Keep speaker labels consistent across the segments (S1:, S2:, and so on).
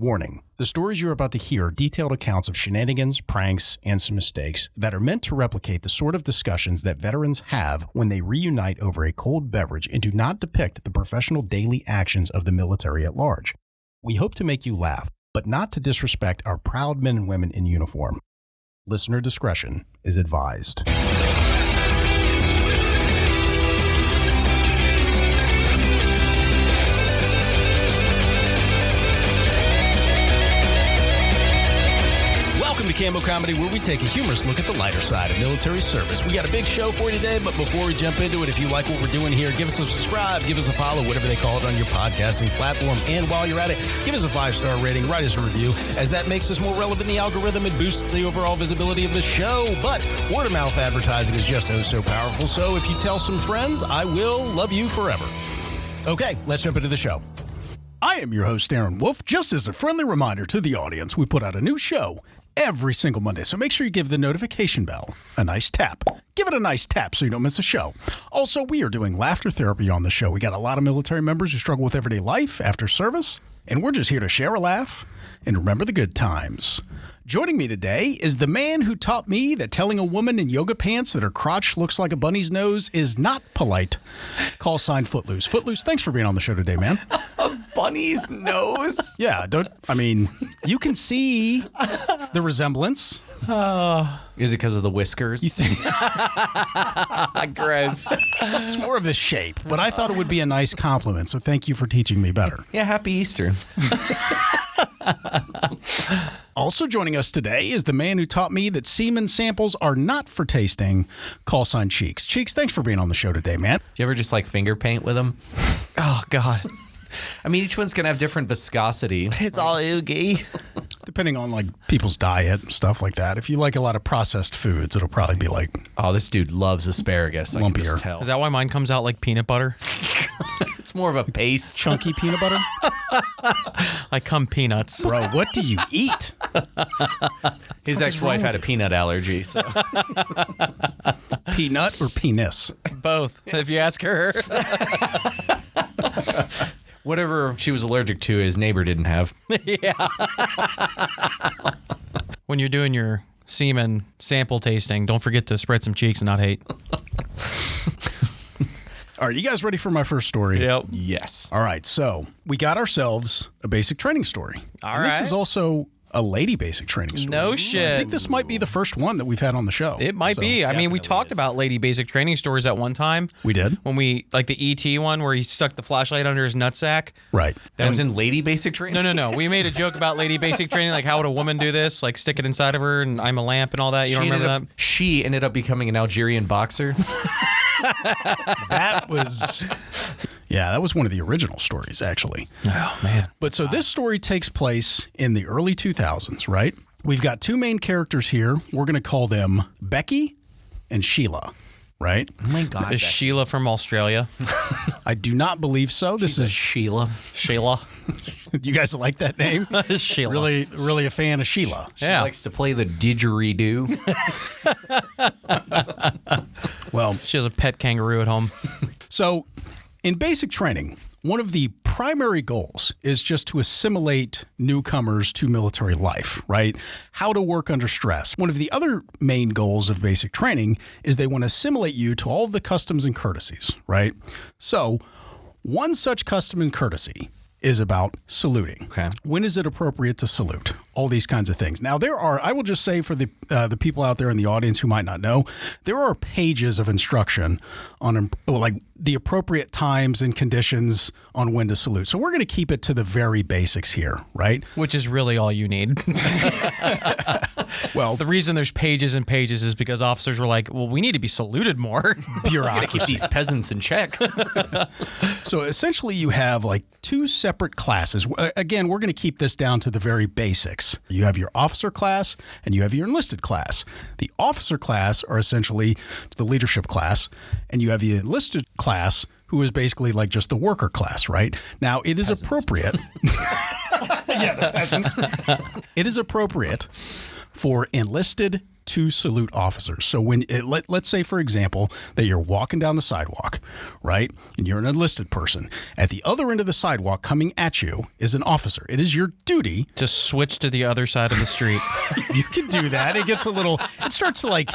S1: Warning, the stories you're about to hear are detailed accounts of shenanigans, pranks, and some mistakes that are meant to replicate the sort of discussions that veterans have when they reunite over a cold beverage and do not depict the professional daily actions of the military at large. We hope to make you laugh, but not to disrespect our proud men and women in uniform. Listener discretion is advised. Welcome to Cammo Comedy, where we take a humorous look at the lighter side of military service. We got a big show for you today, but before we jump into it, if you like what we're doing here, give us a subscribe, give us a follow, whatever they call it on your podcasting platform. And while you're at it, give us a 5-star rating, write us a review, as that makes us more relevant in the algorithm and boosts the overall visibility of the show. But word-of-mouth advertising is just so powerful, so if you tell some friends, I will love you forever. Okay, let's jump into the show. I am your host, Aaron Wolf. Just as a friendly reminder to the audience, we put out a new show every single Monday, so make sure you give the notification bell a nice tap. Give it a nice tap so you don't miss a show. Also, we are doing laughter therapy on the show. We got a lot of military members who struggle with everyday life after service, and we're just here to share a laugh and remember the good times. Joining me today is the man who taught me that telling a woman in yoga pants that her crotch looks like a bunny's nose is not polite. Call sign Footloose. Footloose, thanks for being on the show today, man.
S2: A bunny's nose?
S1: Yeah, you can see the resemblance.
S2: Is it because of the whiskers?
S1: You think
S2: Gross.
S1: it's more of the shape, but I thought it would be a nice compliment, so thank you for teaching me better.
S2: Yeah, happy Easter.
S1: Also joining us today is the man who taught me that semen samples are not for tasting. Call sign Cheeks. Cheeks, thanks for being on the show today, man.
S2: Do you ever just like finger paint with them?
S3: Oh, God.
S2: I mean, each one's going to have different viscosity.
S3: It's all oogie.
S1: Depending on like people's diet and stuff like that. If you like a lot of processed foods, it'll probably be like
S2: Oh, this dude loves asparagus. I can just
S1: Lumpier.
S2: tell.
S3: Is that why mine comes out like peanut butter?
S2: It's more of a paste.
S1: chunky peanut butter.
S3: I come peanuts.
S1: Bro, what do you eat?
S2: His ex-wife had a peanut allergy, so
S1: Peanut or penis?
S3: Both, if you ask her.
S2: whatever she was allergic to, his neighbor didn't have.
S3: Yeah. When you're doing your semen sample tasting, don't forget to spread some cheeks and not hate.
S1: All right, you guys ready for my first story?
S3: Yep.
S2: Yes.
S1: All right, so we got ourselves a basic training story.
S3: All
S1: and
S3: right.
S1: This is also a lady basic training story.
S3: No shit.
S1: I think this might be the first one that we've had on the show.
S3: It might
S1: So-
S3: be. I mean, we
S2: definitely
S3: talked
S2: is.
S3: about lady basic training stories at one time.
S1: We did?
S3: When we, like the ET one where he stuck the flashlight under his nutsack.
S1: Right.
S2: That was in lady basic training?
S3: No. We made a joke about lady basic training, like how would a woman do this? Like stick it inside of her and I'm a lamp and all that. You don't remember that?
S2: She ended up becoming an Algerian boxer.
S1: That was... Yeah, that was one of the original stories, actually.
S3: Oh, man.
S1: But so this story takes place in the early 2000s, right? We've got two main characters here. We're going to call them Becky and Sheila, right?
S2: Oh my God.
S3: Is Sheila from Australia?
S1: I do not believe so. This is
S2: Sheila.
S3: Sheila.
S1: you guys like that name?
S3: Sheila.
S1: Really a fan of Sheila.
S2: She
S3: Yeah.
S2: likes to play the didgeridoo.
S1: Well,
S3: She has a pet kangaroo at home.
S1: so in basic training, one of the primary goals is just to assimilate newcomers to military life, right? How to work under stress. One of the other main goals of basic training is they want to assimilate you to all of the customs and courtesies, right? So one such custom and courtesy is about saluting.
S2: Okay.
S1: When is it appropriate to salute? All these kinds of things. Now, I will just say for the people out there in the audience who might not know, there are pages of instruction on like the appropriate times and conditions on when to salute. So we're going to keep it to the very basics here, right?
S3: Which is really all you need.
S1: Well,
S3: The reason there's pages and pages is because officers were like, well, we need to be saluted more.
S2: Keep
S1: bureaucracy.
S2: these peasants in check.
S1: So essentially you have like two separate classes. Again, we're going to keep this down to the very basics. You have your officer class and you have your enlisted class. The officer class are essentially the leadership class, and you have the enlisted class, who is basically like just the worker class, right? Now, it is appropriate. Yeah, the peasants. It is appropriate for enlisted
S4: to salute officers. So when let's say, for example, that you're walking down the sidewalk, right? And you're an enlisted person. At the other end of the sidewalk coming at you is an officer. It is your duty
S3: to switch to the other side of the street.
S4: You can do that. It starts to like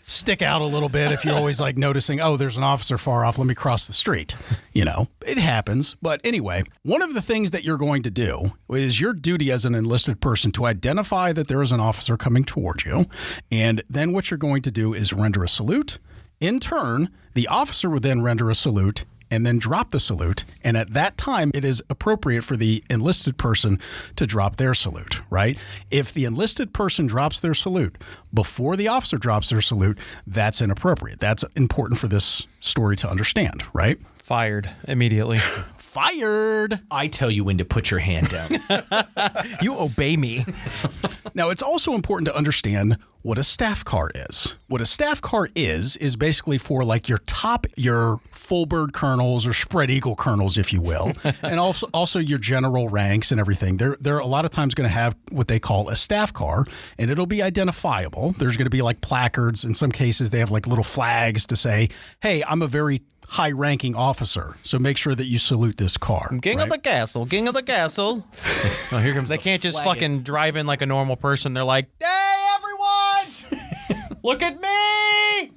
S4: stick out a little bit if you're always like noticing, oh, there's an officer far off. Let me cross the street. It happens. But anyway, one of the things that you're going to do is your duty as an enlisted person to identify that there is an officer coming towards you. And then what you're going to do is render a salute. In turn, the officer would then render a salute and then drop the salute. And at that time, it is appropriate for the enlisted person to drop their salute, right? If the enlisted person drops their salute before the officer drops their salute, that's inappropriate. That's important for this story to understand, right?
S3: Fired immediately.
S4: Fired.
S2: I tell you when to put your hand down.
S3: You obey me.
S4: Now, it's also important to understand what a staff car is. What a staff car is basically for like your full bird colonels or spread eagle colonels, if you will, and also your general ranks and everything. They're a lot of times going to have what they call a staff car, and it'll be identifiable. There's going to be like placards. In some cases, they have like little flags to say, hey, I'm a very high-ranking officer, so make sure that you salute this car.
S3: King of the castle, king of the castle.
S2: Oh, here comes
S3: They can't just fucking drive in like a normal person. They're like, hey, everyone, look at me.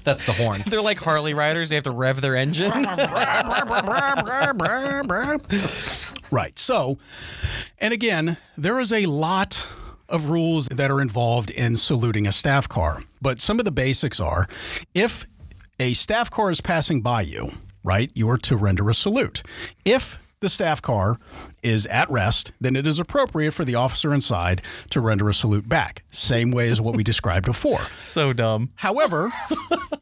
S2: That's the horn.
S3: They're like Harley riders. They have to rev their engine.
S4: Right. So, and again, there is a lot of rules that are involved in saluting a staff car. But some of the basics are, if a staff car is passing by you, right, you are to render a salute. If the staff car is at rest, then it is appropriate for the officer inside to render a salute back. Same way as what we described before.
S3: So dumb.
S4: However,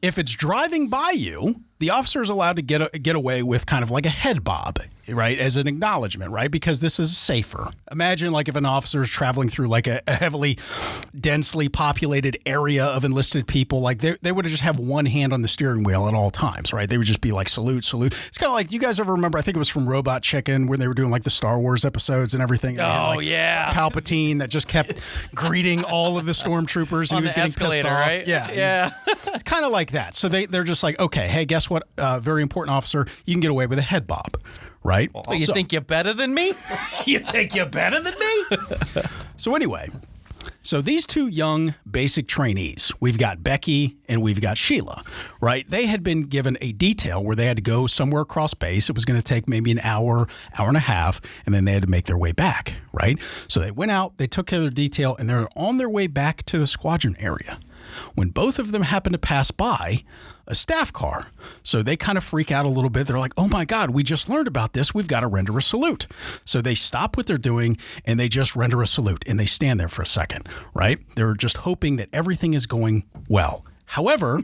S4: if it's driving by you, the officer is allowed to get away with kind of like a head bob, right, as an acknowledgement, right, because this is safer. Imagine like if an officer is traveling through like a heavily, densely populated area of enlisted people, like they would just have one hand on the steering wheel at all times, right? They would just be like, salute, salute. It's kind of like, you guys ever remember, I think it was from Robot Chicken, where they were doing like the Star Wars episodes and everything. And
S3: Yeah.
S4: Palpatine that just kept greeting all of the stormtroopers, and he was getting pissed off.
S3: Right?
S4: Yeah. Kind of like that. So they're just like, okay, hey, guess what? Very important officer, you can get away with a head bob, right?
S3: Oh, you think you're better than me?
S2: You think you're better than me?
S4: So anyway, so these two young basic trainees, we've got Becky and we've got Sheila, right? They had been given a detail where they had to go somewhere across base. It was going to take maybe an hour and a half, and then they had to make their way back, right? So they went out, they took care of their detail, and they're on their way back to the squadron area when both of them happen to pass by a staff car. So they kind of freak out a little bit. They're like, oh my God, we just learned about this. We've got to render a salute. So they stop what they're doing and they just render a salute, and they stand there for a second, right? They're just hoping that everything is going well. However,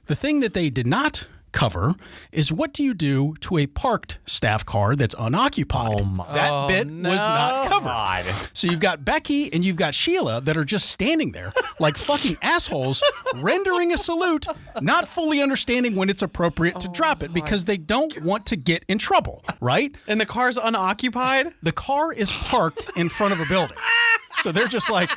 S4: the thing that they did not cover is, what do you do to a parked staff car that's unoccupied? That bit was not covered. So you've got Becky and you've got Sheila that are just standing there like fucking assholes, rendering a salute, not fully understanding when it's appropriate to drop it because they don't want to get in trouble, right?
S3: And the car's unoccupied?
S4: The car is parked in front of a building. So they're just like,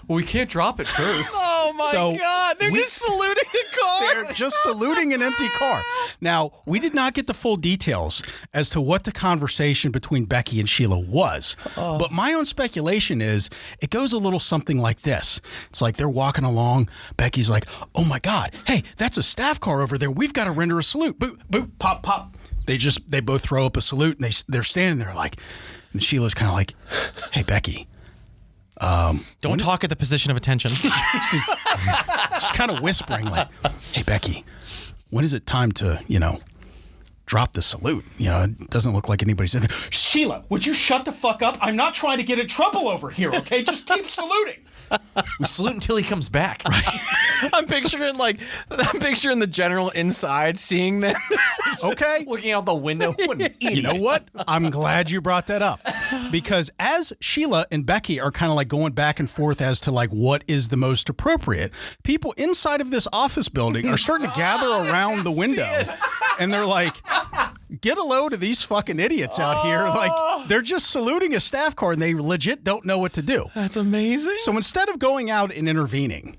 S2: Well, we can't drop it first.
S3: Oh my God. They're just saluting a car.
S4: They're just saluting an empty car. Now, we did not get the full details as to what the conversation between Becky and Sheila was. But my own speculation is it goes a little something like this. It's like they're walking along. Becky's like, oh my God, hey, that's a staff car over there. We've got to render a salute. Boop, boop, pop, pop. They both throw up a salute, and they're standing there like, and Sheila's kind of like, hey, Becky.
S3: Don't talk at the position of attention.
S4: She's kind of whispering like, hey, Becky, when is it time to, drop the salute? It doesn't look like anybody's in there. Sheila, would you shut the fuck up? I'm not trying to get in trouble over here, okay? Just keep saluting.
S2: We salute until he comes back.
S4: Right.
S3: I'm picturing the general inside seeing them.
S4: Okay.
S2: Looking out the window. What an idiot.
S4: You know what? I'm glad you brought that up, because as Sheila and Becky are kind of like going back and forth as to like what is the most appropriate, people inside of this office building are starting to gather around the window, and they're like, get a load of these fucking idiots out here. Like, they're just saluting a staff car and they legit don't know what to do.
S3: That's amazing.
S4: So instead of going out and intervening,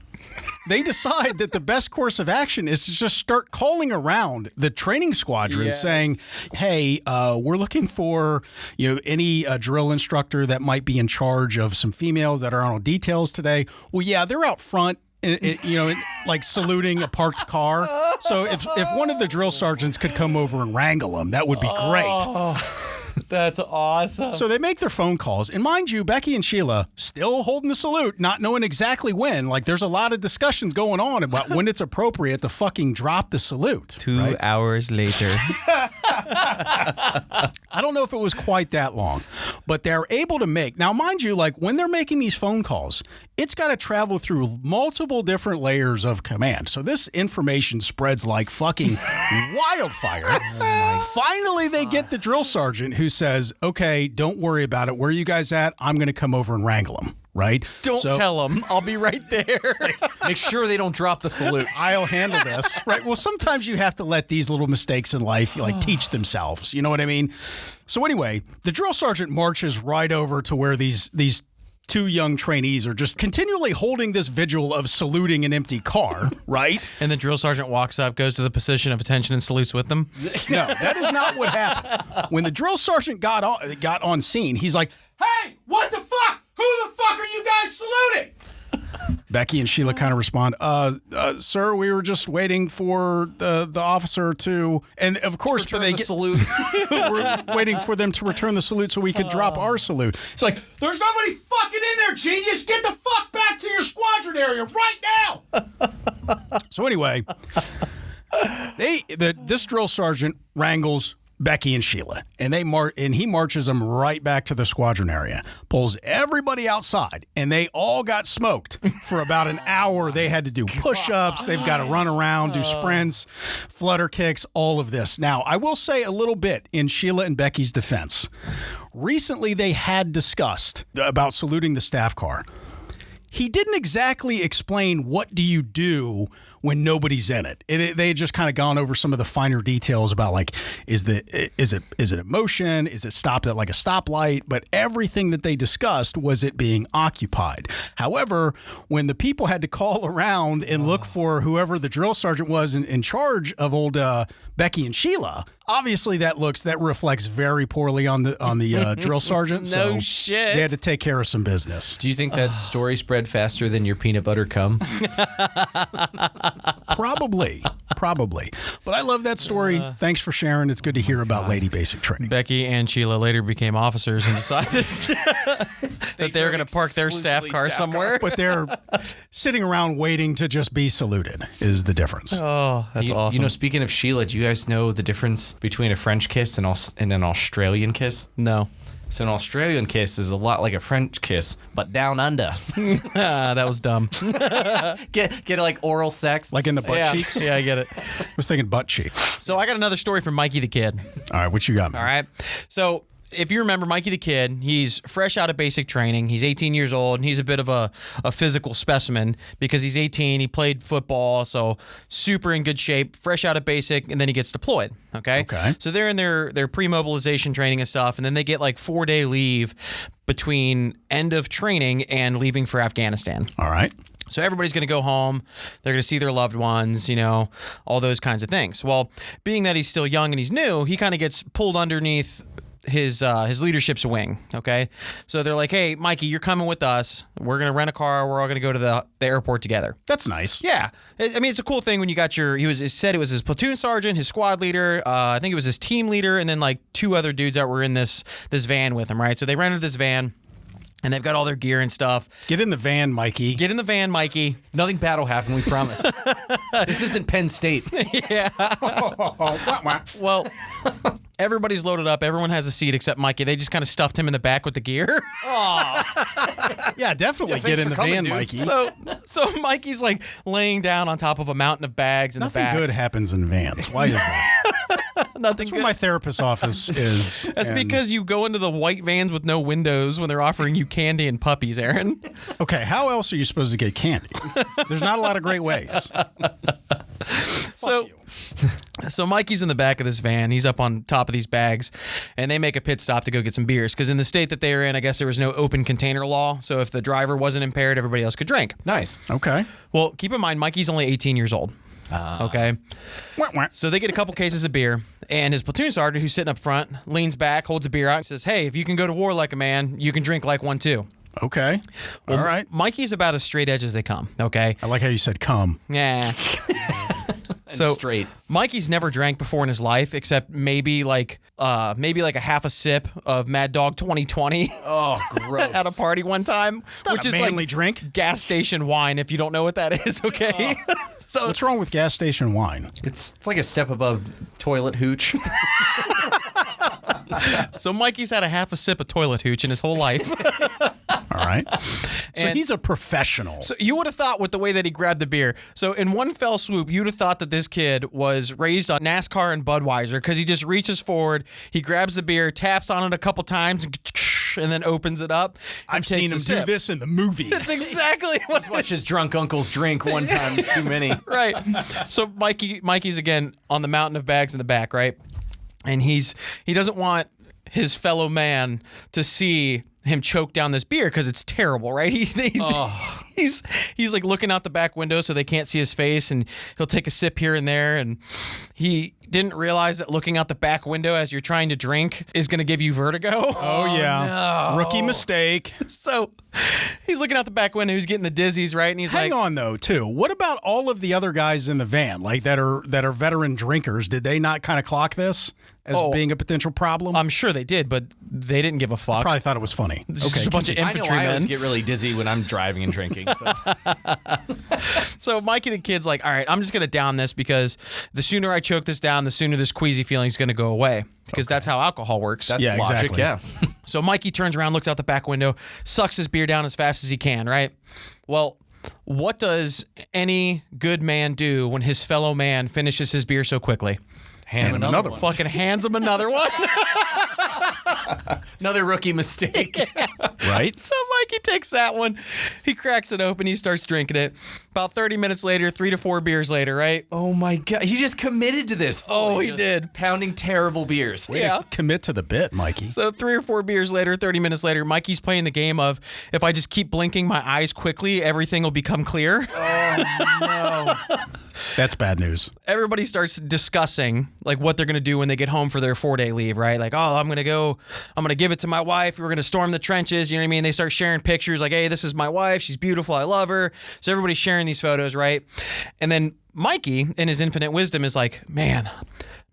S4: they decide that the best course of action is to just start calling around the training squadron saying, hey, we're looking for, any drill instructor that might be in charge of some females that are on details today. Well, yeah, they're out front. Like saluting a parked car. So if one of the drill sergeants could come over and wrangle them, that would be great.
S3: That's awesome.
S4: So they make their phone calls. And mind you, Becky and Sheila still holding the salute, not knowing exactly when. Like, there's a lot of discussions going on about when it's appropriate to fucking drop the salute.
S3: 2 hours later.
S4: I don't know if it was quite that long, but they're able to make. Now, mind you, like, when they're making these phone calls, it's got to travel through multiple different layers of command. So this information spreads like fucking wildfire. Finally, they get the drill sergeant who says, okay, don't worry about it. Where are you guys at? I'm going to come over and wrangle them. Right?
S3: Don't tell them. I'll be right there.
S2: Make sure they don't drop the salute.
S4: I'll handle this. Right? Well, sometimes you have to let these little mistakes in life teach themselves. You know what I mean? So anyway, the drill sergeant marches right over to where these two young trainees are just continually holding this vigil of saluting an empty car, right?
S3: And the drill sergeant walks up, goes to the position of attention, and salutes with them.
S4: No, that is not what happened. When the drill sergeant got on scene, he's like, hey, what the fuck? Who the fuck are you guys saluting? Becky and Sheila kind of respond, sir, we were just waiting for the officer to, and of course,
S2: they get salute.
S4: We're waiting for them to return the salute so we could drop our salute. It's like, there's nobody fucking in there, genius. Get the fuck back to your squadron area right now. So anyway, this drill sergeant wrangles Becky and Sheila, and he marches them right back to the squadron area, pulls everybody outside, and they all got smoked for about an hour. They had to do push-ups. They've got to run around, do sprints, flutter kicks, all of this. Now, I will say a little bit in Sheila and Becky's defense. Recently, they had discussed about saluting the staff car. He didn't exactly explain what do you do when nobody's in it. They had just kind of gone over some of the finer details about, like, is it a motion? Is it stopped at like a stoplight? But everything that they discussed was it being occupied. However, when the people had to call around and look for whoever the drill sergeant was in charge of old Becky and Sheila, obviously that reflects very poorly on the drill sergeant.
S3: No
S4: so
S3: shit.
S4: They had to take care of some business.
S2: Do you think that story spread faster than your peanut butter cum?
S4: Probably. But I love that story. Thanks for sharing. It's good to hear about Lady Basic Training.
S3: Becky and Sheila later became officers and decided that they were going to park their staff car somewhere.
S4: But they're sitting around waiting to just be saluted is the difference.
S3: Oh, that's awesome.
S2: Speaking of Sheila, do you guys know the difference between a French kiss and an Australian kiss?
S3: No.
S2: So an Australian kiss is a lot like a French kiss, but down under.
S3: That was dumb.
S2: Get like oral sex.
S4: Like in the butt cheeks?
S3: Yeah, I get it.
S4: I was thinking butt cheek.
S3: So I got another story from Mikey the Kid.
S4: All right, what you got, man?
S3: All right. So if you remember Mikey the Kid, he's fresh out of basic training. He's 18 years old, and he's a bit of a physical specimen because he's 18. He played football, so super in good shape, fresh out of basic, and then he gets deployed. Okay. So they're in their pre-mobilization training and stuff, and then they get like 4-day leave between end of training and leaving for Afghanistan.
S4: All right.
S3: So everybody's going to go home. They're going to see their loved ones, all those kinds of things. Well, being that he's still young and he's new, he kind of gets pulled underneath his leadership's wing. Okay. So they're like, hey, Mikey, you're coming with us. We're going to rent a car. We're all going to go to the airport together.
S4: That's nice.
S3: Yeah. I mean, it's a cool thing when you got it said it was his platoon sergeant, his squad leader. I think it was his team leader. And then like 2 other dudes that were in this van with him. Right. So they rented this van. And they've got all their gear and stuff.
S4: Get in the van, Mikey.
S3: Get in the van, Mikey.
S2: Nothing bad will happen, we promise. This isn't Penn State.
S3: Yeah. Well, everybody's loaded up. Everyone has a seat except Mikey. They just kind of stuffed him in the back with the gear.
S4: Yeah, definitely get in the van, dude. Mikey.
S3: So Mikey's like laying down on top of a mountain of bags in the back.
S4: Nothing good happens in vans. Why is that? That's where my therapist's office is.
S3: That's because you go into the white vans with no windows when they're offering you candy and puppies, Aaron.
S4: Okay, how else are you supposed to get candy? There's not a lot of great ways.
S3: So Mikey's in the back of this van. He's up on top of these bags, and they make a pit stop to go get some beers. Because in the state that they were in, I guess there was no open container law. So if the driver wasn't impaired, everybody else could drink.
S2: Nice.
S4: Okay.
S3: Well, keep in mind, Mikey's only 18 years old. Okay. So they get a couple cases of beer, and his platoon sergeant, who's sitting up front, leans back, holds a beer out, and says, "Hey, if you can go to war like a man, you can drink like one too."
S4: Okay. All right.
S3: Mikey's about as straight edge as they come. Okay.
S4: I like how you said come.
S3: Yeah.
S2: So straight.
S3: Mikey's never drank before in his life, except maybe like a half a sip of Mad Dog 2020.
S2: Oh, gross.
S3: At a party one time,
S4: Which is manly drink.
S3: Gas station wine. If you don't know what that is, okay. So
S4: What's wrong with gas station wine?
S2: It's like a step above toilet hooch.
S3: So Mikey's had a half a sip of toilet hooch in his whole life.
S4: All right. So
S3: And-
S4: he's a professional.
S3: So you would have thought with the way that he grabbed the beer. So in one fell swoop, you'd have thought that this kid was raised on NASCAR and Budweiser because he just reaches forward, he grabs the beer, taps on it a couple times, and then opens it up. and
S4: I've
S3: takes
S4: seen
S3: a
S4: him do
S3: sip.
S4: this in the movies.
S3: That's exactly what
S2: Watch his drunk uncles drink one time too many.
S3: right. So Mikey's again on the mountain of bags in the back, right? And he doesn't want his fellow man to see him choke down this beer because it's terrible, right? He's like looking out the back window so they can't see his face, and he'll take a sip here and there, and he didn't realize that looking out the back window as you're trying to drink is going to give you vertigo.
S4: Oh, yeah.
S2: no.
S4: Rookie mistake.
S3: So he's looking out the back window, he's getting the dizzies, right? And he's
S4: Hang
S3: like,
S4: on, though, too. What about all of the other guys in the van, like that are veteran drinkers? Did they not kind of clock this as being a potential problem?
S3: I'm sure they did, but they didn't give a fuck.
S4: Probably thought it was funny.
S3: It's just a bunch of
S2: I know
S3: infantrymen.
S2: I always get really dizzy when I'm driving and drinking. So.
S3: So Mikey the kid's like, all right, I'm just going to down this because the sooner I choke this down, the sooner this queasy feeling is going to go away because that's how alcohol works.
S2: That's
S4: Yeah,
S2: logic,
S4: exactly.
S2: yeah.
S3: So Mikey turns around, looks out the back window, sucks his beer down as fast as he can, right? Well, what does any good man do when his fellow man finishes his beer so quickly?
S2: Hand him
S4: another
S2: one.
S3: Fucking hands him another one.
S2: Another rookie mistake.
S4: Right?
S3: So Mikey takes that one, he cracks it open, he starts drinking it. About 30 minutes later, 3 to 4 beers later, right?
S2: Oh my God. He just committed to this.
S3: Oh, he
S2: Just
S3: did.
S2: Pounding terrible beers.
S4: Way to commit to the bit, Mikey.
S3: So 3 or 4 beers later, 30 minutes later, Mikey's playing the game of if I just keep blinking my eyes quickly, everything will become clear.
S2: No.
S4: That's bad news.
S3: Everybody starts discussing like what they're going to do when they get home for their 4-day leave, right? Like, oh, I'm going to give it to my wife. We're going to storm the trenches. You know what I mean? They start sharing pictures like, hey, this is my wife. She's beautiful. I love her. So everybody's sharing these photos, right? And then Mikey, in his infinite wisdom, is like, man,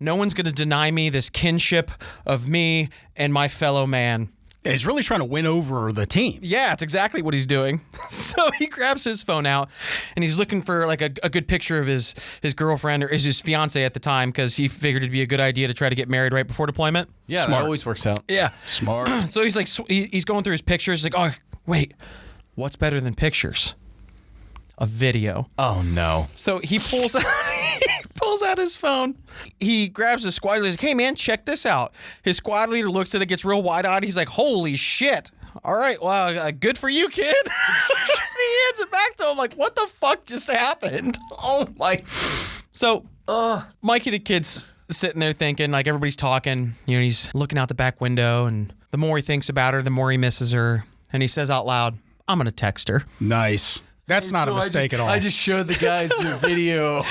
S3: no one's going to deny me this kinship of me and my fellow man.
S4: Yeah, he's really trying to win over the team.
S3: Yeah, it's exactly what he's doing. So he grabs his phone out and he's looking for like a good picture of his girlfriend or his fiance at the time because he figured it'd be a good idea to try to get married right before deployment.
S2: Yeah,
S4: Smart.
S2: that always works out.
S3: Yeah.
S4: Smart.
S3: So he's like, he's going through his pictures. He's like, oh, wait, what's better than pictures? A video.
S2: Oh, no.
S3: So he pulls out his phone. He grabs his squad leader. He's like, hey, man, check this out. His squad leader looks at it, gets real wide-eyed. He's like, holy shit. All right, well, good for you, kid. He hands it back to him like, what the fuck just happened? Oh, my. So Mikey the kid's sitting there thinking, like everybody's talking. You know, he's looking out the back window, and the more he thinks about her, the more he misses her. And he says out loud, I'm going to text her.
S4: Nice. That's not a mistake at all.
S2: I just showed the guys your video.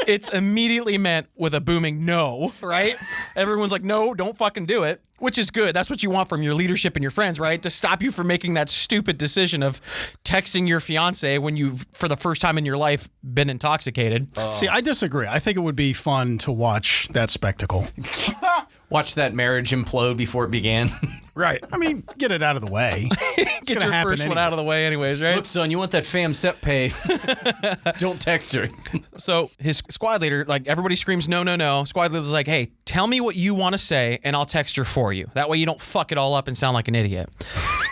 S3: It's immediately meant with a booming no, right? Everyone's like, no, don't fucking do it, which is good. That's what you want from your leadership and your friends, right? To stop you from making that stupid decision of texting your fiance when you've, for the first time in your life, been intoxicated.
S4: See, I disagree. I think it would be fun to watch that spectacle.
S2: Watch that marriage implode before it began.
S3: Right.
S4: I mean, get it out of the way.
S3: Get
S4: gonna
S3: your
S4: happen
S3: first one
S4: anyway.
S3: out of the way anyways, right?
S2: Look, son, you want that fam set pay. Don't text her.
S3: So his squad leader, like everybody screams, no, no, no. Squad leader's like, hey, tell me what you want to say and I'll text her for you. That way you don't fuck it all up and sound like an idiot.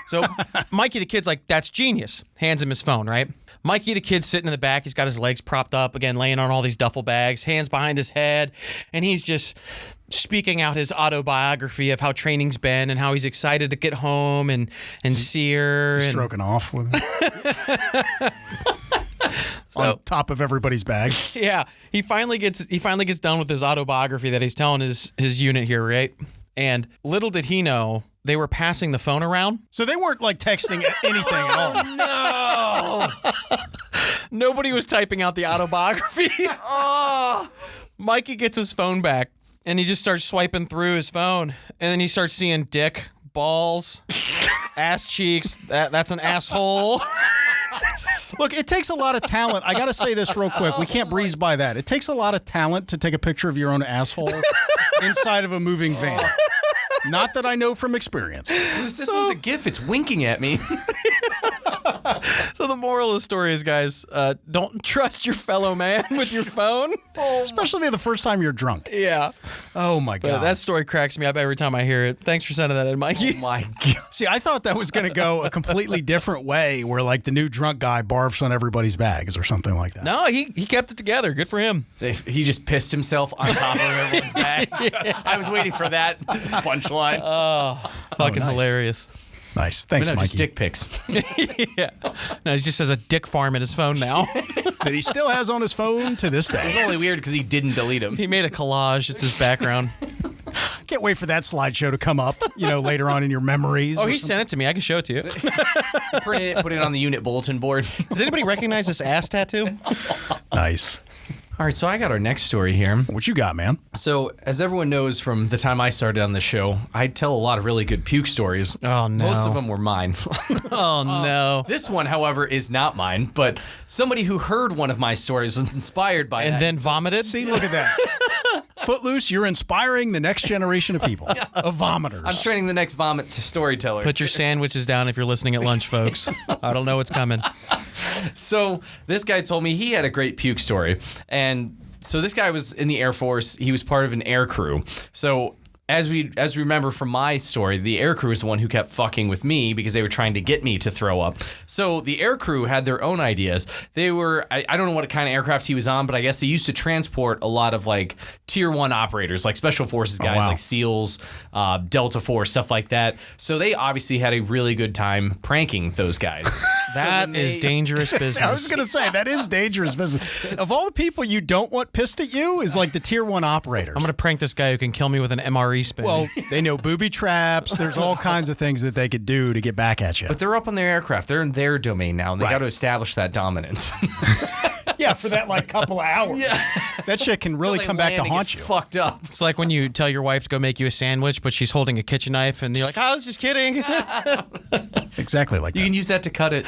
S3: So Mikey the kid's like, that's genius. Hands him his phone, right? Mikey the kid's sitting in the back. He's got his legs propped up, again, laying on all these duffel bags, hands behind his head. And he's just speaking out his autobiography of how training's been and how he's excited to get home and see her.
S4: Just
S3: and
S4: stroking off with it. on top of everybody's bag.
S3: Yeah, he finally gets done with his autobiography that he's telling his unit here, right? And little did he know they were passing the phone around.
S4: So they weren't like texting anything at all.
S3: No. Nobody was typing out the autobiography. Mikey gets his phone back and he just starts swiping through his phone, and then he starts seeing dick, balls, ass cheeks. That's an asshole.
S4: Look, it takes a lot of talent. I got to say this real quick. We can't breeze by that. It takes a lot of talent to take a picture of your own asshole inside of a moving van. Not that I know from experience.
S2: This one's a GIF. It's winking at me.
S3: So the moral of the story is, guys, don't trust your fellow man with your phone.
S4: Especially the first time you're drunk.
S3: Yeah.
S4: Oh, my
S3: But
S4: God.
S3: that story cracks me up every time I hear it. Thanks for sending that in, Mikey.
S2: Oh my God.
S4: See, I thought that was going to go a completely different way where, like, the new drunk guy barfs on everybody's bags or something like that.
S3: No, he kept it together. Good for him.
S2: So he just pissed himself on top of everyone's bags. I was waiting for that punchline.
S3: Fucking
S4: nice.
S3: Hilarious.
S4: Nice. Thanks,
S2: No,
S4: Mikey.
S2: just dick pics.
S3: Yeah. No, he just has a dick farm in his phone now.
S4: That he still has on his phone to this day.
S2: It's only weird because he didn't delete them.
S3: He made a collage. It's his background.
S4: Can't wait for that slideshow to come up, later on in your memories.
S3: Oh,
S4: or
S3: he
S4: something.
S3: sent it to me. I can show it to you.
S2: Put it on the unit bulletin board.
S3: Does anybody recognize this ass tattoo?
S4: Nice.
S2: All right, so I got our next story here.
S4: What you got, man?
S2: So, as everyone knows from the time I started on the show, I tell a lot of really good puke stories.
S3: Oh, no.
S2: Most of them were mine.
S3: Oh, no.
S2: This one, however, is not mine, but somebody who heard one of my stories was inspired by it.
S3: And then vomited?
S4: See, look at that. Footloose, you're inspiring the next generation of people, of vomiters.
S2: I'm training the next vomit to storyteller.
S3: Put your sandwiches down if you're listening at lunch, folks. I don't know what's coming.
S2: So this guy told me he had a great puke story. And so this guy was in the Air Force. He was part of an air crew. So as we remember from my story, the air crew is the one who kept fucking with me because they were trying to get me to throw up. So the air crew had their own ideas. They were, I don't know what kind of aircraft he was on, but I guess they used to transport a lot of like tier 1 operators, like special forces guys,
S4: wow.
S2: like SEALs, Delta Force, stuff like that. So they obviously had a really good time pranking those guys.
S3: That is dangerous business.
S4: I was going to say, that is dangerous business. Of all the people you don't want pissed at you is like the tier 1 operators.
S3: I'm going to prank this guy who can kill me with an MRE spin.
S4: Well, they know booby traps. There's all kinds of things that they could do to get back at you.
S2: But they're up on their aircraft. They're in their domain now, and they
S4: Right.
S2: got to establish that dominance.
S4: Yeah, for that like couple of hours. Yeah. That shit can really
S2: They
S4: come back to
S2: land and
S4: haunt
S2: get
S4: you.
S2: Fucked up.
S3: It's like when you tell your wife to go make you a sandwich, but she's holding a kitchen knife, and you're like, I was just kidding.
S4: Exactly like
S2: You
S4: that.
S2: can use that to cut it.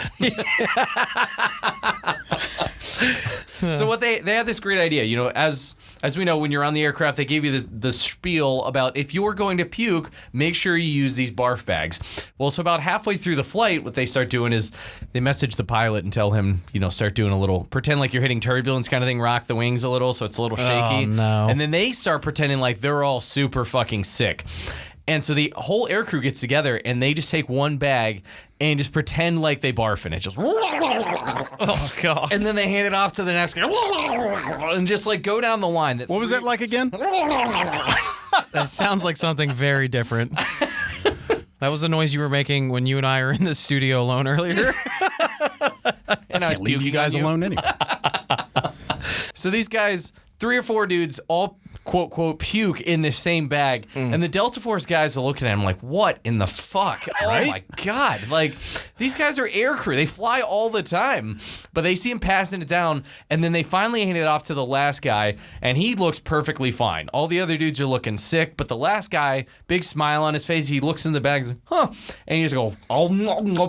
S2: So what they had this great idea, as we know, when you're on the aircraft, they gave you the spiel about if you're going to puke, make sure you use these barf bags. Well, so about halfway through the flight, what they start doing is they message the pilot and tell him, start doing a little, pretend like you're hitting turbulence kind of thing, rock the wings a little so it's a little shaky.
S3: Oh, no.
S2: And then they start pretending like they're all super fucking sick. And so the whole air crew gets together and they just take one bag and just pretend like they barf in it. Just
S3: Oh, God.
S2: and then they hand it off to the next guy and just like go down the line.
S4: What was that like again?
S3: That sounds like something very different. That was the noise you were making when you and I were in the studio alone earlier.
S2: And I was
S4: Can't leave you
S2: puking on
S4: guys alone anyway.
S2: So these guys, 3 or 4 dudes, all quote, quote, puke in the same bag. And the Delta Force guys are looking at him like, what in the fuck?
S4: Right?
S2: Oh, my God. Like, these guys are air crew. They fly all the time. But they see him passing it down, and then they finally hand it off to the last guy, and he looks perfectly fine. All the other dudes are looking sick, but the last guy, big smile on his face, he looks in the bag, he's like, huh. And he just goes, oh,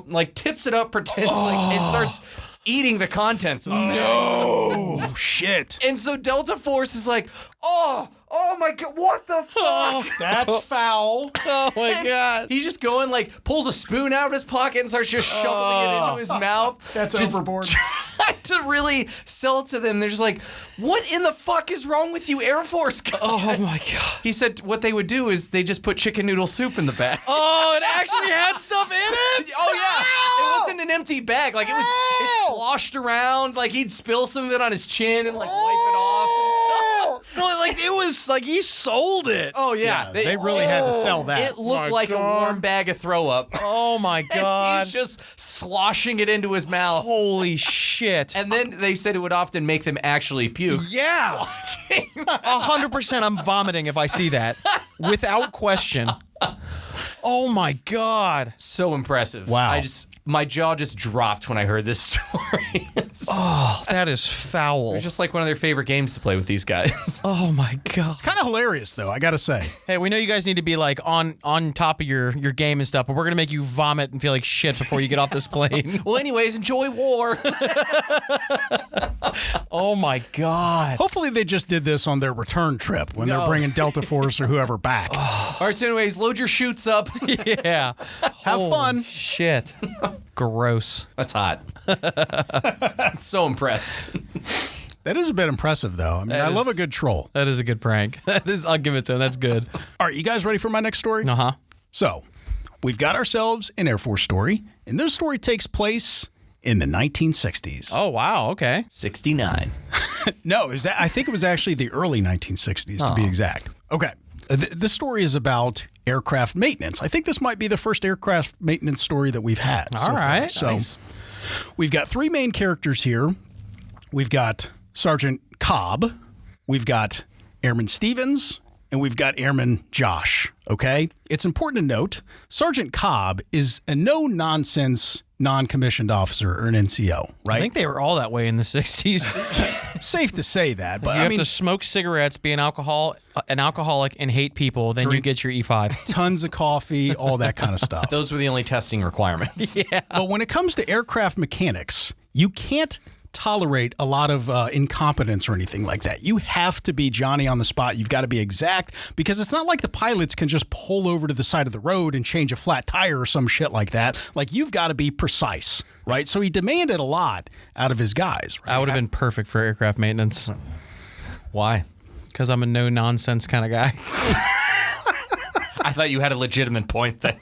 S2: like, tips it up, pretends like, and starts eating the contents of the bag.
S4: Oh, shit.
S2: And so Delta Force is like, oh my God, what the fuck?
S4: That's foul.
S3: Oh, my
S2: And
S3: God.
S2: He's just going like, pulls a spoon out of his pocket and starts just shoveling it into his mouth.
S4: That's
S2: just
S4: overboard.
S2: Trying to really sell it to them. They're just like, what in the fuck is wrong with you, Air Force guys?
S3: Oh, my God.
S2: He said what they would do is they just put chicken noodle soup in the bag.
S3: Oh, it actually had stuff in it?
S2: Oh yeah, it wasn't an empty bag. Like it sloshed around. Like he'd spill some of it on his chin and like wipe it off. And stuff.
S3: So like it was like he sold it.
S2: Oh yeah,
S4: they really had to sell that.
S2: It looked like a warm bag of throw up.
S3: Oh my God.
S2: He's just sloshing it into his mouth.
S3: Holy shit.
S2: And then they said it would often make them actually puke.
S3: Yeah. 100% I'm vomiting if I see that. Without question. Oh my God.
S2: So impressive.
S4: Wow.
S2: My jaw just dropped when I heard this story.
S3: Oh, that is foul.
S2: It's just like one of their favorite games to play with these guys.
S3: Oh my God.
S4: Kind of hilarious, though, I got to say.
S3: Hey, we know you guys need to be like on top of your game and stuff, but we're gonna make you vomit and feel like shit before you get off this plane.
S2: Well, anyways, enjoy war.
S3: Oh my God.
S4: Hopefully they just did this on their return trip when they're
S2: No.
S4: bringing Delta Force or whoever back.
S2: All right, so anyways, load your chutes up.
S3: Yeah.
S4: Have fun.
S3: Shit. Gross.
S2: That's hot. So impressed.
S4: That is a bit impressive, though. I mean, I love a good troll.
S3: That is a good prank. I'll give it to him. That's good.
S4: All right, you guys ready for my next story?
S3: Uh-huh.
S4: So, we've got ourselves an Air Force story, and this story takes place in the 1960s.
S3: Oh, wow. Okay.
S2: 69.
S4: No, I think it was actually the early 1960s, to be exact. Okay. This story is about aircraft maintenance. I think this might be the first aircraft maintenance story that we've had.
S3: All right.
S4: So,
S2: Nice.
S4: we've got three main characters here. We've got Sergeant Cobb, we've got Airman Stevens, and we've got Airman Josh, okay? It's important to note, Sergeant Cobb is a no-nonsense non-commissioned officer or an NCO, right?
S3: I think they were all that way in the 60s.
S4: Safe to say that, but
S3: You
S4: I
S3: have
S4: mean,
S3: to smoke cigarettes, be an alcoholic, and hate people, then you get your E5.
S4: tons of coffee, all that kind of stuff.
S2: Those were the only testing requirements.
S3: Yeah.
S4: But when it comes to aircraft mechanics, you can't tolerate a lot of incompetence or anything like that. You have to be Johnny on the spot. You've got to be exact, because it's not like the pilots can just pull over to the side of the road and change a flat tire or some shit like that. Like, you've got to be precise, right? So he demanded a lot out of his guys. Right?
S3: I would have been perfect for aircraft maintenance
S2: Why?
S3: because I'm a no-nonsense kind of guy.
S2: I thought you had a legitimate point there.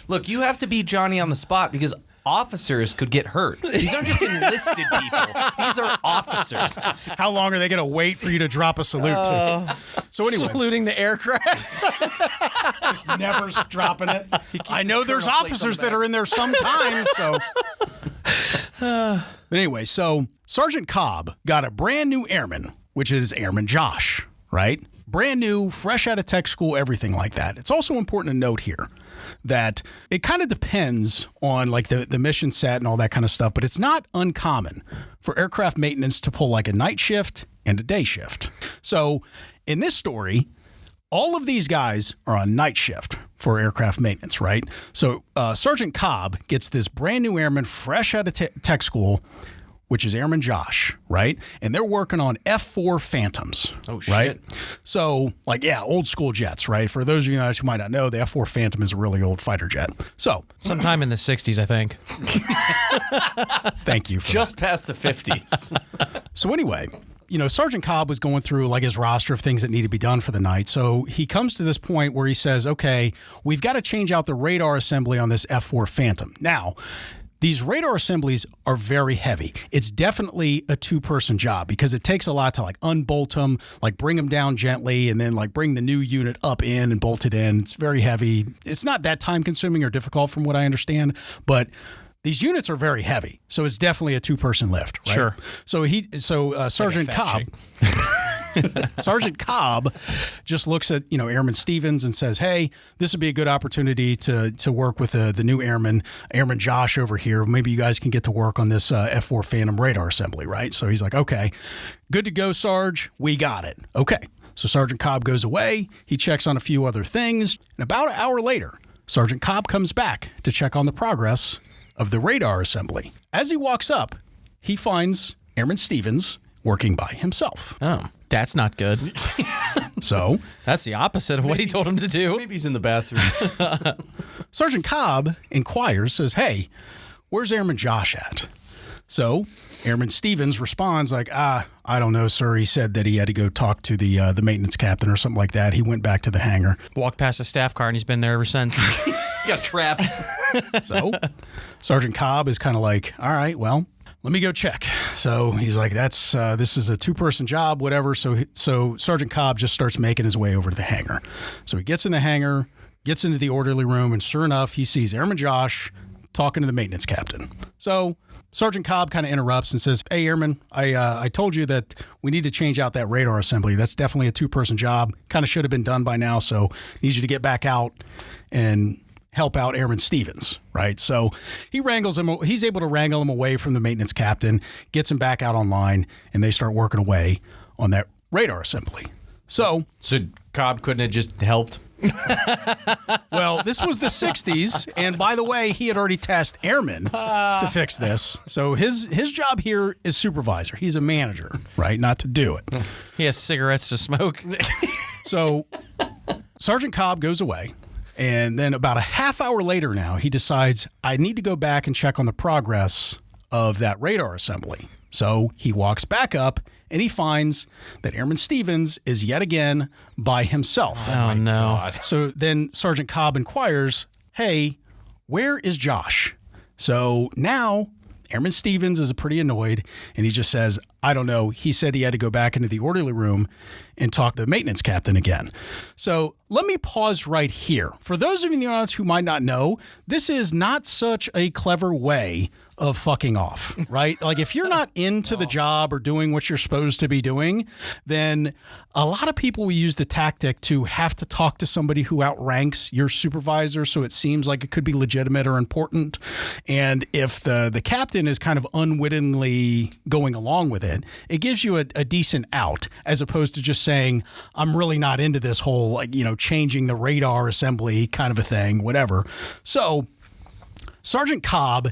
S2: Look, you have to be Johnny on the spot because officers could get hurt. These aren't just enlisted people. These are officers.
S4: How long are they going to wait for you to drop a salute to? So anyway,
S3: Saluting the aircraft.
S4: never dropping it. I know there's officers that are in there sometimes, so. But anyway, so Sergeant Cobb got a brand new airman, which is Airman Josh, right? Brand new, fresh out of tech school, everything like that. It's also important to note here that it kind of depends on like the mission set and all that kind of stuff, but it's not uncommon for aircraft maintenance to pull like a night shift and a day shift. So in this story, all of these guys are on night shift for aircraft maintenance, right? So Sergeant Cobb gets this brand new airman fresh out of tech school, which is Airman Josh, right? And they're working on F-4 Phantoms.
S2: Oh, shit.
S4: Right? So, like, yeah, old school jets, right? For those of you guys who might not know, the F-4 Phantom is a really old fighter jet. So,
S3: Sometime in the 60s, I think.
S4: thank you for
S2: Just past the 50s.
S4: So anyway, you know, Sergeant Cobb was going through like his roster of things that need to be done for the night. So he comes to this point where he says, okay, we've got to change out the radar assembly on this F-4 Phantom. Now, these radar assemblies are very heavy. It's definitely a two-person job because it takes a lot to like unbolt them, like bring them down gently, and then like bring the new unit up in and bolt it in. It's very heavy. It's not that time-consuming or difficult from what I understand, but these units are very heavy. So it's definitely a two-person lift, right?
S3: Sure.
S4: So Sergeant Cobb... Sergeant Cobb just looks at, you know, Airman Stevens and says, hey, this would be a good opportunity to work with the new airman, Airman Josh over here. Maybe you guys can get to work on this F-4 Phantom radar assembly, right? So he's like, okay, good to go, Sarge. We got it. Okay. So Sergeant Cobb goes away. He checks on a few other things. And about an hour later, Sergeant Cobb comes back to check on the progress of the radar assembly. As he walks up, he finds Airman Stevens working by himself.
S3: Oh, that's not good.
S4: So
S3: That's the opposite of what he told him to do.
S2: Maybe he's in the bathroom.
S4: Sergeant Cobb inquires, says, hey, where's Airman Josh at? So Airman Stevens responds like, I don't know, sir. He said that he had to go talk to the maintenance captain or something like that. He went back to the hangar.
S3: Walked past a staff car and he's been there ever since.
S2: Got trapped.
S4: So Sergeant Cobb is kind of like, all right, well, let me go check. So he's like, this is a 2-person job, whatever. So Sergeant Cobb just starts making his way over to the hangar. So he gets in the hangar, gets into the orderly room, and sure enough, he sees Airman Josh talking to the maintenance captain. So Sergeant Cobb kind of interrupts and says, hey, Airman, I told you that we need to change out that radar assembly. That's definitely a 2-person job. Kind of should have been done by now, so I need you to get back out and help out Airman Stevens, right? So he wrangles him. He's able to wrangle him away from the maintenance captain, gets him back out online, and they start working away on that radar assembly. So
S2: Cobb couldn't have just helped?
S4: Well, this was the 60s, and by the way, he had already tasked airmen to fix this. So his job here is supervisor. He's a manager, right? Not to do it.
S3: He has cigarettes to smoke.
S4: So Sergeant Cobb goes away, and then about a half hour later now, he decides, I need to go back and check on the progress of that radar assembly. So he walks back up, and he finds that Airman Stevens is yet again by himself.
S3: Oh, no.
S2: God.
S4: So then Sergeant Cobb inquires, hey, where is Josh? So now Airman Stevens is pretty annoyed, and he just says, I don't know. He said he had to go back into the orderly room and talk to the maintenance captain again. So let me pause right here. For those of you in the audience who might not know, this is not such a clever way of fucking off, right? Like if you're not into the job or doing what you're supposed to be doing, then a lot of people will use the tactic to have to talk to somebody who outranks your supervisor so it seems like it could be legitimate or important. And if the captain is kind of unwittingly going along with it, it gives you a decent out as opposed to just saying, I'm really not into this whole, like, changing the radar assembly kind of a thing, whatever. So Sergeant Cobb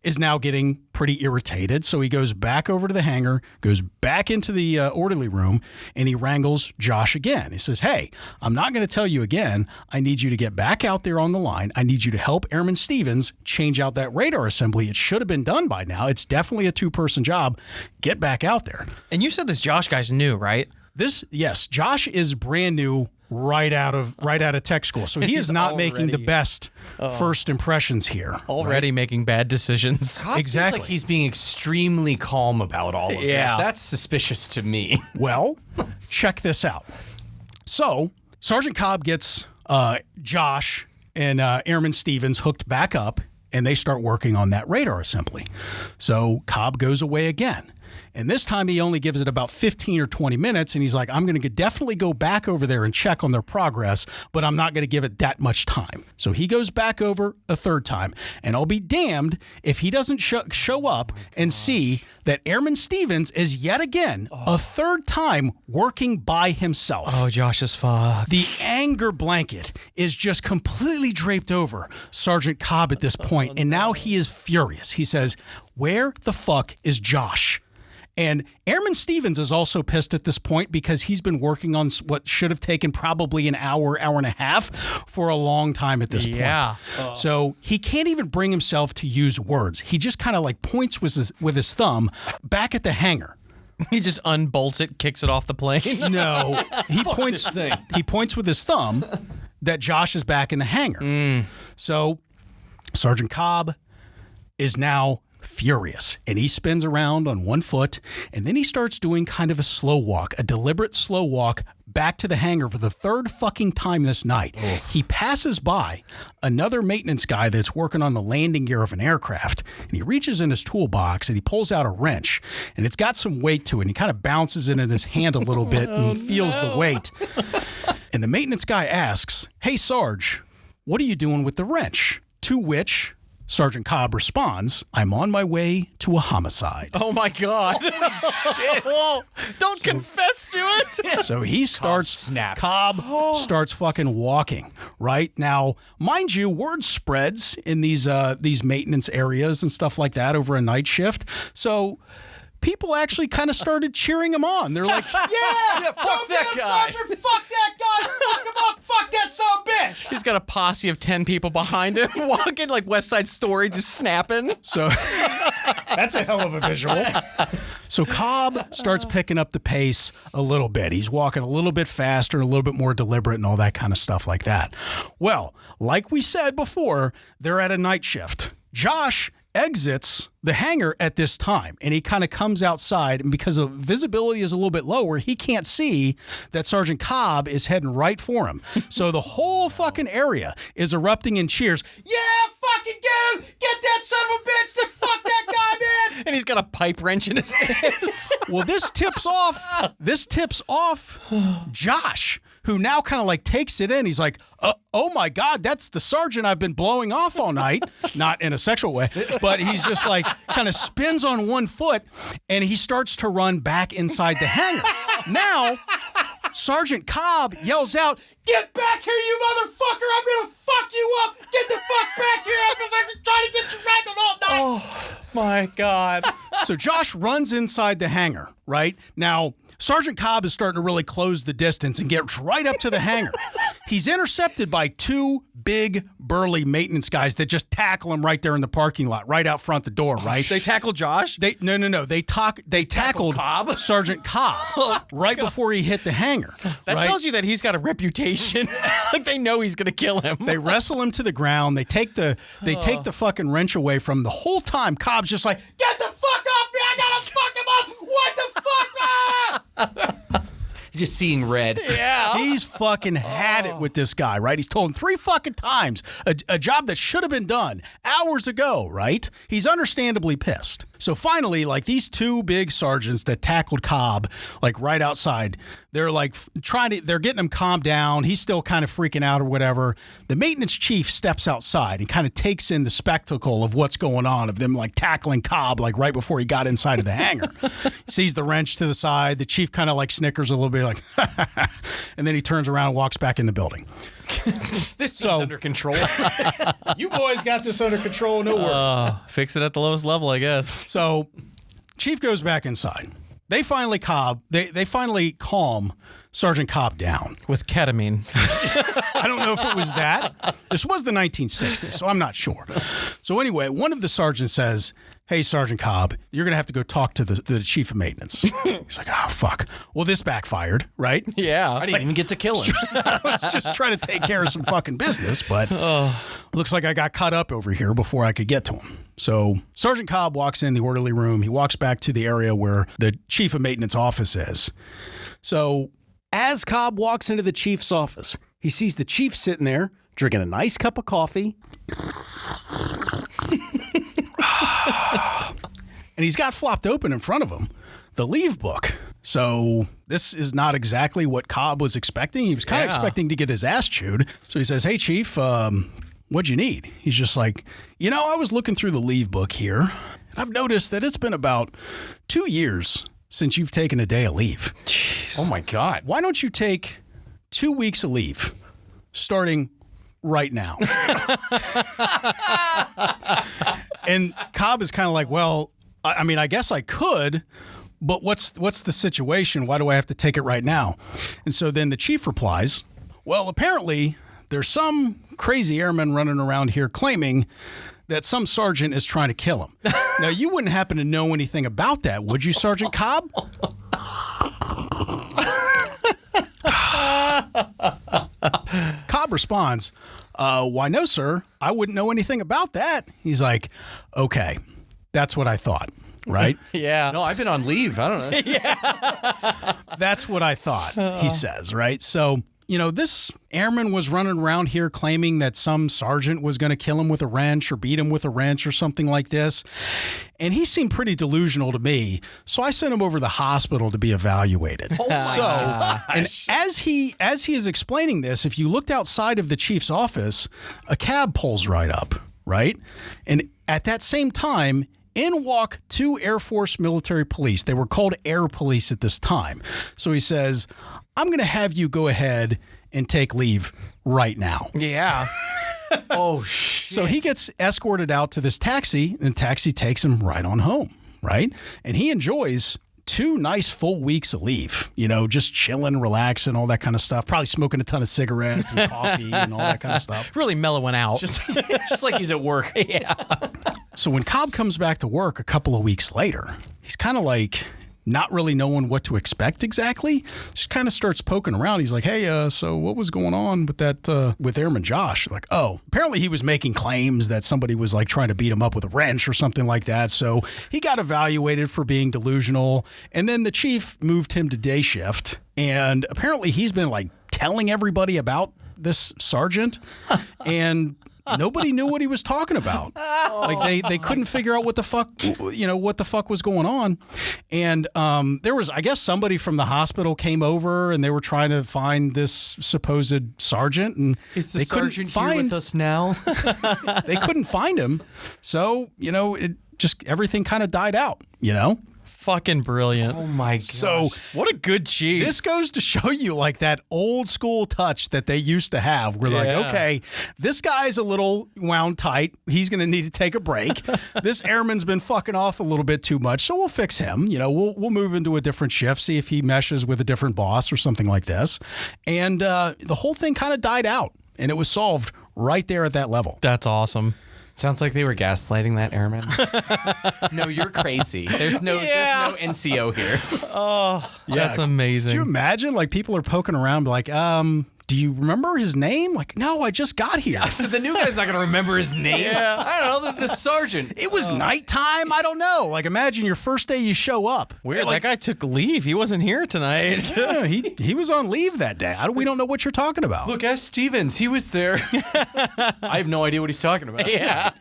S4: is now getting pretty irritated. So he goes back over to the hangar, goes back into the orderly room, and he wrangles Josh again. He says, hey, I'm not going to tell you again. I need you to get back out there on the line. I need you to help Airman Stevens change out that radar assembly. It should have been done by now. It's definitely a 2-person job. Get back out there.
S3: And you said this Josh guy's new, right?
S4: Yes, Josh is brand new right out of tech school. So he is not making the best first impressions here.
S3: Already making bad decisions.
S2: Cobb
S4: Exactly.
S2: seems like he's being extremely calm about all of this. That's suspicious to me.
S4: Well, check this out. So Sergeant Cobb gets Josh and Airman Stevens hooked back up, and they start working on that radar assembly. So Cobb goes away again. And this time he only gives it about 15 or 20 minutes, and he's like, I'm going to definitely go back over there and check on their progress, but I'm not going to give it that much time. So he goes back over a third time, and I'll be damned if he doesn't show up and see that Airman Stevens is yet again, a third time, working by himself.
S3: Oh, Josh is fucked.
S4: The anger blanket is just completely draped over Sergeant Cobb at this point, and now he is furious. He says, where the fuck is Josh? And Airman Stevens is also pissed at this point because he's been working on what should have taken probably an hour and a half for a long time at this point. So he can't even bring himself to use words. He just kind of like points with his thumb back at the hangar.
S3: He just unbolts it, kicks it off the plane.
S4: No, he points with his thumb that Josh is back in the hangar. So Sergeant Cobb is now furious, and he spins around on one foot, and then he starts doing kind of a slow walk, a deliberate slow walk back to the hangar for the third fucking time this night. He passes by another maintenance guy that's working on the landing gear of an aircraft, and he reaches in his toolbox and he pulls out a wrench, and it's got some weight to it, and he kind of bounces it in his hand a little bit and feels the weight. And the maintenance guy asks, hey, Sarge, what are you doing with the wrench? To which Sergeant Cobb responds, I'm on my way to a homicide.
S3: Oh, my God. Don't confess to it.
S4: So he starts, Cobb starts fucking walking, right? Now, mind you, word spreads in these maintenance areas and stuff like that over a night shift. So people actually kind of started cheering him on. They're like, yeah,
S2: fuck that guy.
S4: Sergeant, fuck that guy. Fuck him up. Fuck that son of a bitch.
S3: He's got a posse of 10 people behind him walking like West Side Story, just snapping.
S4: So that's a hell of a visual. So Cobb starts picking up the pace a little bit. He's walking a little bit faster, a little bit more deliberate, and all that kind of stuff like that. Well, like we said before, they're at a night shift. Josh exits the hangar at this time, and he kind of comes outside, and because the visibility is a little bit lower, he can't see that Sergeant Cobb is heading right for him. So the whole fucking area is erupting in cheers. Yeah, fucking get him! Get that son of a bitch! Then fuck that guy, man!
S3: And he's got a pipe wrench in his hands.
S4: Well, this tips off Josh, who now kind of like takes it in. He's like, oh my God, that's the sergeant I've been blowing off all night. Not in a sexual way, but he's just like kind of spins on one foot and he starts to run back inside the hangar. Now, Sergeant Cobb yells out, "Get back here, you motherfucker! I'm gonna fuck you up! Get the fuck back here! I've been trying to get you ragged all night!"
S3: Oh my God.
S4: So Josh runs inside the hangar, right? Now, Sergeant Cobb is starting to really close the distance and get right up to the hangar. He's intercepted by two big, burly maintenance guys that just tackle him right there in the parking lot, right out front the door, right?
S3: They tackled Josh?
S4: No. They tackled
S2: Cobb?
S4: Sergeant Cobb right before he hit the hangar.
S3: That tells you that he's got a reputation. Like they know he's going to kill him.
S4: They wrestle him to the ground. They take the fucking wrench away from him. The whole time, Cobb's just like, "Get the fuck off me! I gotta fuck him up! What the fuck, man?"
S2: Just seeing red.
S3: Yeah.
S4: He's fucking had it with this guy, right? He's told him 3 fucking times a job that should have been done hours ago, right? He's understandably pissed. So finally, like these two big sergeants that tackled Cobb, like right outside, they're like they're getting him calmed down. He's still kind of freaking out or whatever. The maintenance chief steps outside and kind of takes in the spectacle of what's going on, of them like tackling Cobb, like right before he got inside of the hangar. Sees the wrench to the side. The chief kind of like snickers a little bit, like, and then he turns around and walks back in the building.
S2: This is under control.
S4: You boys got this under control, no worries.
S3: Fix it at the lowest level, I guess.
S4: So, Chief goes back inside. They finally calm Sergeant Cobb down.
S3: With ketamine.
S4: I don't know if it was that. This was the 1960s, so I'm not sure. So anyway, one of the sergeants says, "Hey, Sergeant Cobb, you're going to have to go talk to the chief of maintenance." He's like, "Oh, fuck." Well, this backfired, right?
S3: Yeah.
S2: I didn't even get to kill him.
S4: I was just trying to take care of some fucking business, but looks like I got caught up over here before I could get to him. So Sergeant Cobb walks in the orderly room. He walks back to the area where the chief of maintenance office is. So as Cobb walks into the chief's office, he sees the chief sitting there drinking a nice cup of coffee. And he's got flopped open in front of him the leave book. So this is not exactly what Cobb was expecting. He was kind of expecting to get his ass chewed. So he says, "Hey, Chief, what'd you need?" He's just like, "I was looking through the leave book here, and I've noticed that it's been about 2 years since you've taken a day of leave.
S3: Jeez.
S2: Oh, my God.
S4: Why don't you take 2 weeks of leave starting right now?" And Cobb is kind of like, "Well, I mean, I guess I could, but what's the situation? Why do I have to take it right now?" And so then the chief replies, "Well, apparently there's some crazy airman running around here claiming that some sergeant is trying to kill him." Now, you wouldn't happen to know anything about that, would you, Sergeant Cobb? Cobb responds, "Why, no, sir. I wouldn't know anything about that." He's like, "Okay, that's what I thought, right?"
S3: Yeah.
S2: No, I've been on leave. I don't know.
S4: "That's what I thought," he says, right? So, this airman was running around here claiming that some sergeant was going to kill him with a wrench or beat him with a wrench or something like this. And he seemed pretty delusional to me. So I sent him over to the hospital to be evaluated.
S2: Oh, my
S4: and as he is explaining this, if you looked outside of the chief's office, a cab pulls right up, right? And at that same time, in walk 2 Air Force military police. They were called Air Police at this time. So he says, "I'm going to have you go ahead and take leave right now."
S3: Yeah.
S2: Oh, shit.
S4: So he gets escorted out to this taxi, and the taxi takes him right on home, right? And he enjoys 2 nice full weeks of leave, just chilling, relaxing, all that kind of stuff. Probably smoking a ton of cigarettes and coffee and all that kind of stuff.
S3: Really mellowing out.
S2: Just like he's at work.
S3: Yeah.
S4: So when Cobb comes back to work a couple of weeks later, he's kind of like not really knowing what to expect exactly, just kind of starts poking around. He's like, hey, so what was going on with that, with Airman Josh? Like, oh, apparently he was making claims that somebody was like trying to beat him up with a wrench or something like that. So he got evaluated for being delusional. And then the chief moved him to day shift. And apparently he's been like telling everybody about this sergeant. And nobody knew what he was talking about. Like they couldn't figure out what the fuck was going on. And there was, I guess, somebody from the hospital came over and they were trying to find this supposed sergeant, and they couldn't find
S2: here with us now.
S4: They couldn't find him. So, it just everything kind of died out,
S3: Fucking brilliant.
S2: Oh my gosh.
S4: So
S3: what a good chief.
S4: this goes to show you like that old school touch that they used to have. We're like, okay, this guy's a little wound tight. He's going to need to take a break. This airman's been fucking off a little bit too much, so we'll fix him. We'll move into a different shift, see if he meshes with a different boss or something like this. And the whole thing kind of died out, and it was solved right there at that level.
S3: That's awesome.
S2: Sounds like they were gaslighting that airman. No, you're crazy. There's no NCO here.
S3: That's amazing.
S4: Do you imagine like people are poking around like, do you remember his name? Like, no, I just got here.
S2: So the new guy's not going to remember his name. Yeah. I don't know, the sergeant.
S4: It was nighttime. I don't know. Like, imagine your first day you show up.
S3: Weird.
S4: Like,
S3: that guy took leave. He wasn't here tonight.
S4: yeah, he was on leave that day. We don't know what you're talking about.
S2: Look, ask Stevens. He was there. I have no idea what he's talking about.
S3: Yeah.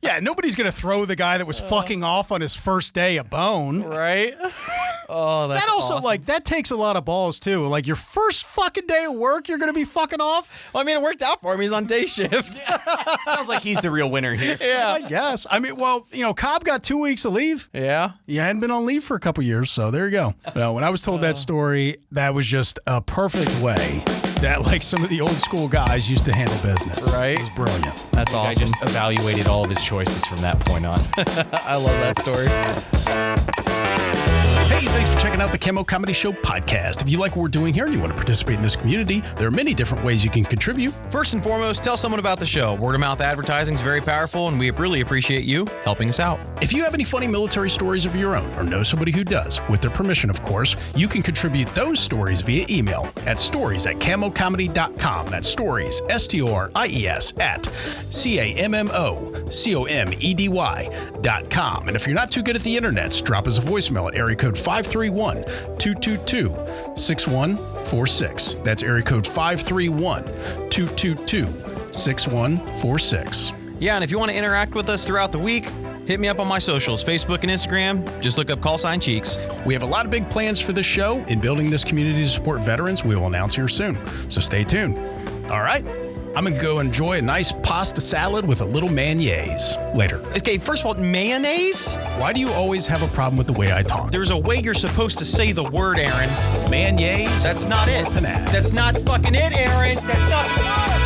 S4: Yeah, nobody's going to throw the guy that was fucking off on his first day a bone.
S3: Right? Oh, that's
S4: That also,
S3: awesome.
S4: like, that takes a lot of balls, too. Like, your first fucking day of work, you're going to be fucking off?
S3: Well, I mean, it worked out for him. He's on day shift.
S2: Sounds like he's the real winner here.
S4: I guess. I mean, well, Cobb got 2 weeks of leave.
S3: Yeah.
S4: He hadn't been on leave for a couple years, so there you go. No, when I was told that story, that was just a perfect way that, like, some of the old school guys used to handle business.
S3: Right.
S4: It was brilliant.
S3: That's
S2: I
S3: awesome.
S2: just evaluated all of his choices from that point on.
S3: I love that story.
S4: Hey, thanks for checking out the Cammo Comedy Show Podcast. If you like what we're doing here and you want to participate in this community, there are many different ways you can contribute.
S3: First and foremost, tell someone about the show. Word of mouth advertising is very powerful, and we really appreciate you helping us out.
S4: If you have any funny military stories of your own, or know somebody who does, with their permission, of course, you can contribute those stories via email at stories@cammocomedy.com. That's stories, STORIES, at CAMMOCOMEDY.com. And if you're not too good at the internets, drop us a voicemail at area code 531-222-6146. That's area code 531-222-6146.
S3: Yeah, and if you want to interact with us throughout the week, hit me up on my socials, Facebook and Instagram. Just look up ! Cheeks.
S4: We have a lot of big plans for this show. In building this community to support veterans, we will announce here soon. So stay tuned. All right, I'm going to go enjoy a nice pasta salad with a little mayonnaise later.
S3: Okay, first of all, mayonnaise?
S4: Why do you always have a problem with the way I talk?
S3: There's a way you're supposed to say the word, Aaron.
S4: Mayonnaise?
S3: That's not it.
S4: Panaz.
S3: That's not fucking it, Aaron. That's not...